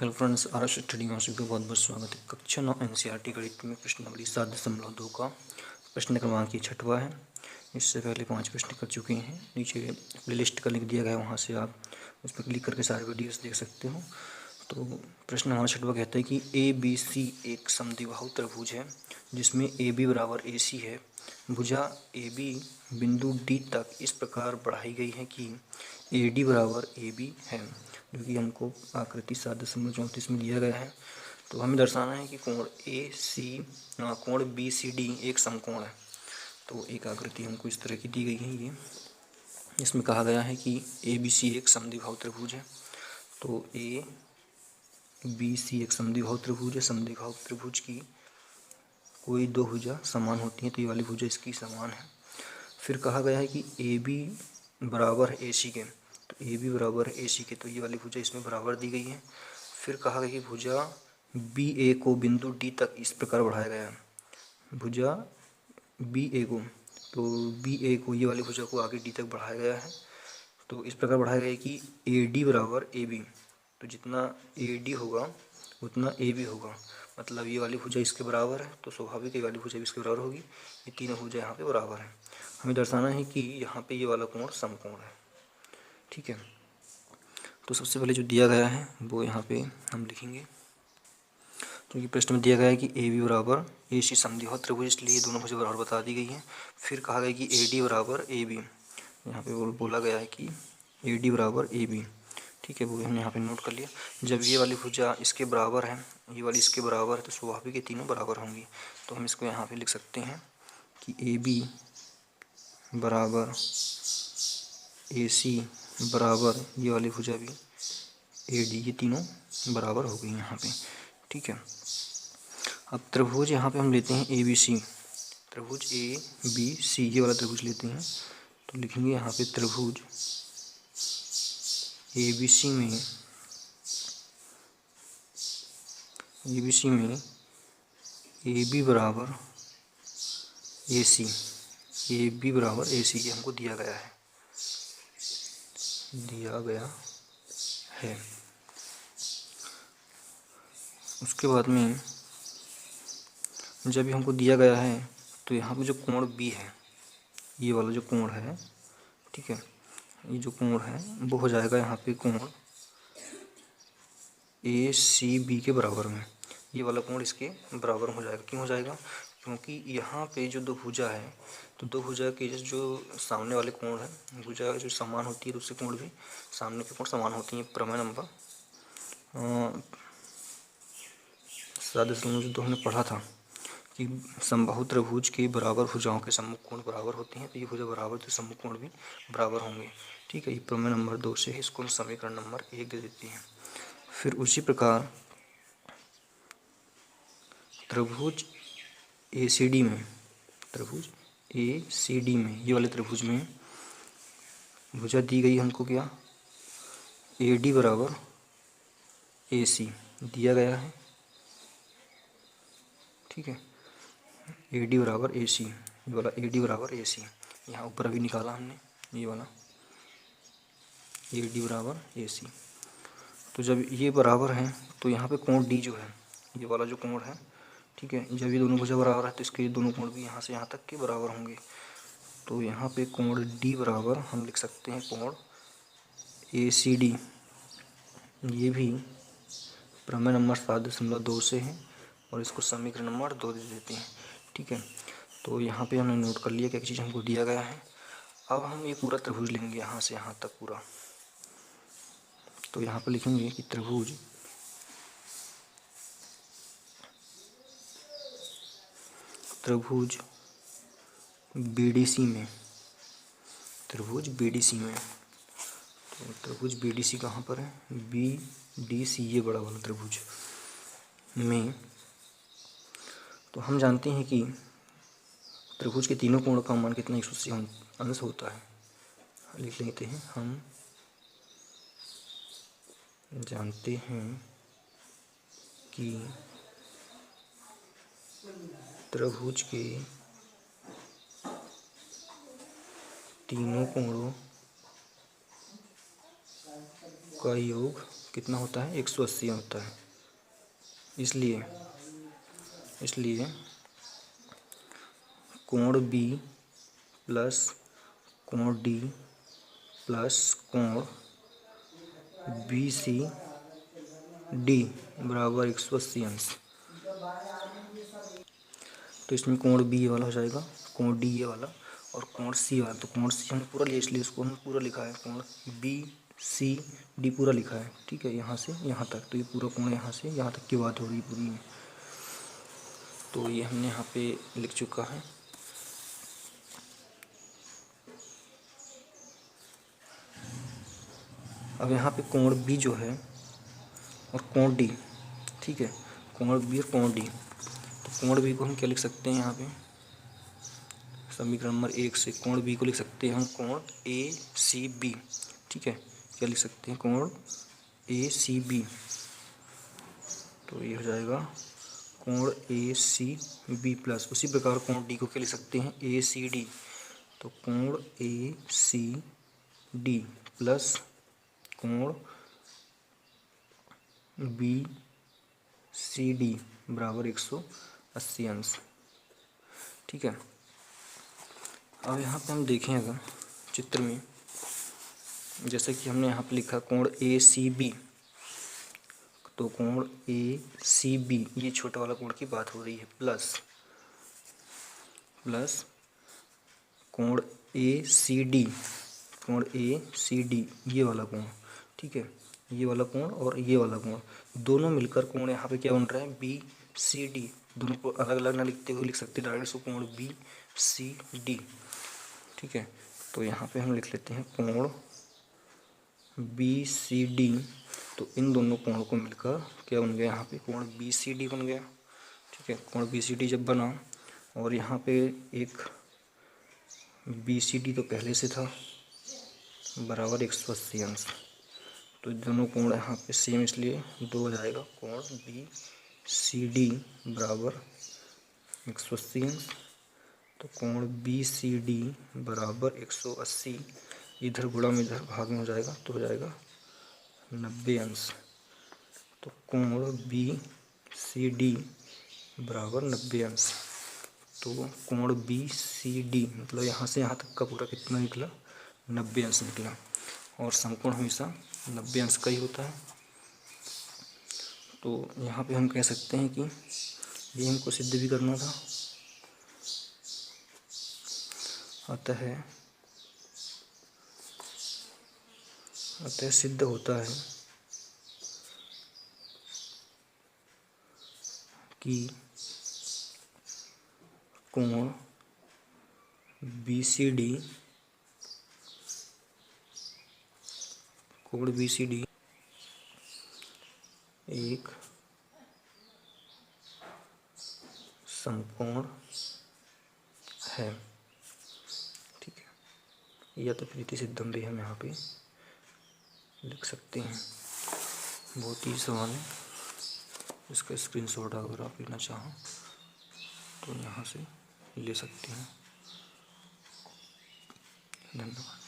Hello friends, R S study में सभी का बहुत बहुत स्वागत है। कक्षा 9 एनसीईआरटी गणित में प्रश्नावली 7.2 का प्रश्न क्रमांक 6वां है। इससे पहले 5 प्रश्न कर चुके हैं। नीचे प्लेलिस्ट का लिंक दिया गया है, वहाँ से आप उस पर क्लिक करके सारे वीडियोस देख सकते हो। तो प्रश्न हमारा 6वां कहता है कि ABC एक समद्विबाहु त्रिभुज है जिसमें AB बराबर AC है। भुजा AB बिंदु D तक इस प्रकार बढ़ाई गई है कि AD बराबर AB है, जो कि हमको आकृति 7.34 में दिया गया है। तो हमें दर्शाना है कि कोण BCD एक समकोण है। तो एक आकृति हमको इस तरह की दी गई है। ये इसमें कहा गया है कि ABC एक समद्विबाहु त्रिभुज है। तो ABC एक समद्विबाहु त्रिभुज है। समद्विबाहु त्रिभुज की कोई दो भुजा समान होती हैं, तो ये वाली भुजा इसकी समान है। फिर कहा गया है कि AB बराबर है AC के, तो AB बराबर है AC के, तो ये वाली भुजा इसमें बराबर दी गई है। फिर कहा गया कि भुजा BA को बिंदु D तक इस प्रकार बढ़ाया गया है। भुजा BA को, तो BA को, ये वाली भुजा को आगे D तक बढ़ाया गया है। तो इस प्रकार बढ़ाया गया है कि AD बराबर AB, तो जितना AD होगा उतना AB होगा। मतलब ये वाली भुजा इसके बराबर है, तो स्वाभाविक ये वाली भुजा भी इसके बराबर होगी। ये तीनों भुजा यहाँ पे बराबर है। हमें दर्शाना है कि यहाँ पे ये वाला कोण समकोण है। ठीक है, तो सबसे पहले जो दिया गया है वो यहाँ पे हम लिखेंगे। क्योंकि प्रश्न में दिया गया है कि AB बराबर AC समद्विबाहु त्रिभुज, इसलिए दोनों भुजा बराबर बता दी गई हैं। फिर कहा गया कि AD बराबर AB, यहाँ पे बोला गया है कि AD बराबर AB। ठीक है, वो हमने यहाँ पे नोट कर लिया। जब ये वाली भुजा इसके बराबर है, ये वाली इसके बराबर है, तो स्वाभाविक ये तीनों बराबर होंगी। तो हम इसको यहाँ पे लिख सकते हैं कि AB बराबर AC बराबर ये वाली भुजा भी AD, ये तीनों बराबर हो गई यहाँ पे। ठीक है, अब त्रिभुज यहाँ पे हम लेते हैं ABC, त्रिभुज ABC ये वाला त्रिभुज लेते हैं। तो लिखेंगे यहाँ पे त्रिभुज ABC में AB बराबर AC, AB बराबर AC ये हमको दिया गया है। उसके बाद में जब ये हमको दिया गया है, तो यहाँ पे जो कोण B है, ये वाला जो कोण है, ठीक है, ये जो कोण है वो हो जाएगा यहाँ पे कोण ACB के बराबर में। ये वाला कोण इसके बराबर हो जाएगा। क्यों हो जाएगा? क्योंकि यहाँ पे जो दो भुजा है, तो दो भुजा के जो सामने वाले कोण है, भुजा जो समान होती है, दूसरे कोण भी सामने के कोण समान होती हैं। प्रमेय नंबर 7.2 हमने पढ़ा था कि समबाहु त्रिभुज के बराबर भुजाओं के सम्मुख कोण बराबर होते हैं। तो ये भुजा बराबर, तो सम्मुख कोण भी बराबर होंगे। ठीक है, ये प्रमेय नंबर 2 से इसको हम समीकरण नंबर 1 दे देते हैं। फिर उसी प्रकार त्रिभुज ACD में ये वाले त्रिभुज में भुजा दी गई हमको क्या, AD बराबर AC दिया गया है। ठीक है, AD बराबर AC, ये वाला AD बराबर AC यहाँ ऊपर अभी निकाला हमने, ये वाला AD बराबर AC। तो जब ये बराबर है, तो यहाँ पे कोण D जो है, ये वाला जो कोण है, ठीक है, जब ये दोनों भुजा बराबर है, तो इसके दोनों कोण भी यहाँ से यहाँ तक के बराबर होंगे। तो यहाँ पे कोण D बराबर हम लिख सकते हैं कोण ACD, ये भी प्रमेय नंबर 7.2 से है, और इसको समीकरण नंबर 2 दे देते हैं। ठीक है, तो यहाँ पे हमने नोट कर लिया क्या चीज़ हमको दिया गया है। अब हम ये पूरा त्रिभुज लेंगे यहाँ से यहाँ तक पूरा। तो यहाँ पे लिखेंगे कि त्रिभुज BDC में, त्रिभुज BDC में, तो त्रिभुज BDC कहाँ पर है, BDC ये बड़ा वाला त्रिभुज में। तो हम जानते हैं कि त्रिभुज के तीनों कोणों का मान कितना 180 अंश होता है। लिख लेते हैं, हम जानते हैं कि त्रिभुज के तीनों कोणों का योग कितना होता है, 180 होता है। इसलिए कोण बी प्लस कोण डी प्लस कोण बी सी डी बराबर 180 अंश। तो इसमें कोण बी ये वाला हो जाएगा, कोण डी ये वाला, और कोण सी वाला। तो कोण सी हमने पूरा लिया, इसलिए इसको हमने पूरा लिखा है। कोण बी सी डी पूरा लिखा है, ठीक है, यहाँ से यहाँ तक। तो ये पूरा कोण यहाँ से यहाँ तक की बात हो रही है पूरी में। तो ये हमने यहाँ पे लिख चुका है। अब यहाँ पे कोण बी जो है और कोण डी, ठीक है, कोण बी और कोण डी। तो कोण बी को हम क्या लिख सकते हैं, यहाँ पे समीकरण नंबर 1 से कोण बी को लिख सकते हैं हम कोण ए सी बी, ठीक है। क्या लिख सकते हैं, कोण ए सी बी। तो ये हो जाएगा कोण ए सी बी प्लस, उसी प्रकार कोण डी को क्या लिख सकते हैं, ए सी डी। तो कोण ए सी डी प्लस कोण बी सी डी बराबर 180 अंश, ठीक है। अब यहाँ पे हम देखें अगर चित्र में, जैसे कि हमने यहाँ पे लिखा कोण ए सी बी, तो कोण ए सी बी ये छोटा वाला कोण की बात हो रही है, प्लस कोण ए सी डी, कोण ए सी डी ये वाला कोण, ठीक है, ये वाला कोण और ये वाला कोण दोनों मिलकर कोण यहाँ पे क्या बन रहा है, बी सी डी। दोनों को अलग अलग ना लिखते हुए लिख सकते हैं डायरेक्ट, इसको कोण बी सी डी, ठीक है। तो यहाँ पे हम लिख लेते हैं कोण बी सी डी। तो इन दोनों कोणों को मिलकर क्या बन गया, यहाँ पे कोण बी सी डी बन गया, ठीक है। कोण बी सी डी जब बना और यहाँ पे एक बी सी डी तो पहले से था बराबर 180 अंश। तो दोनों कोण यहाँ पे सेम, इसलिए 2 हो जाएगा। कोण बी सी डी बराबर 180 अंश। तो कोण बी सी डी बराबर 180, इधर गुणा में इधर भाग में हो जाएगा, तो हो जाएगा 90 अंश। तो कोण बी सी डी बराबर 90 अंश। तो कोण बी सी डी मतलब यहाँ से यहाँ तक का पूरा कितना निकला, 90 अंश निकला। और समकोण हमेशा 90 अंश का ही होता है। तो यहाँ पे हम कह सकते हैं कि ये हमको सिद्ध भी करना था, अतः सिद्ध होता है कि कोण बी सी डी एक समकोण है, ठीक है। या तो प्रीति सिद्धम भी हम यहाँ पे लिख सकते हैं। बहुत ही सवाल है, इसका स्क्रीनशॉट अगर आप लेना चाहो तो यहाँ से ले सकते हैं। धन्यवाद।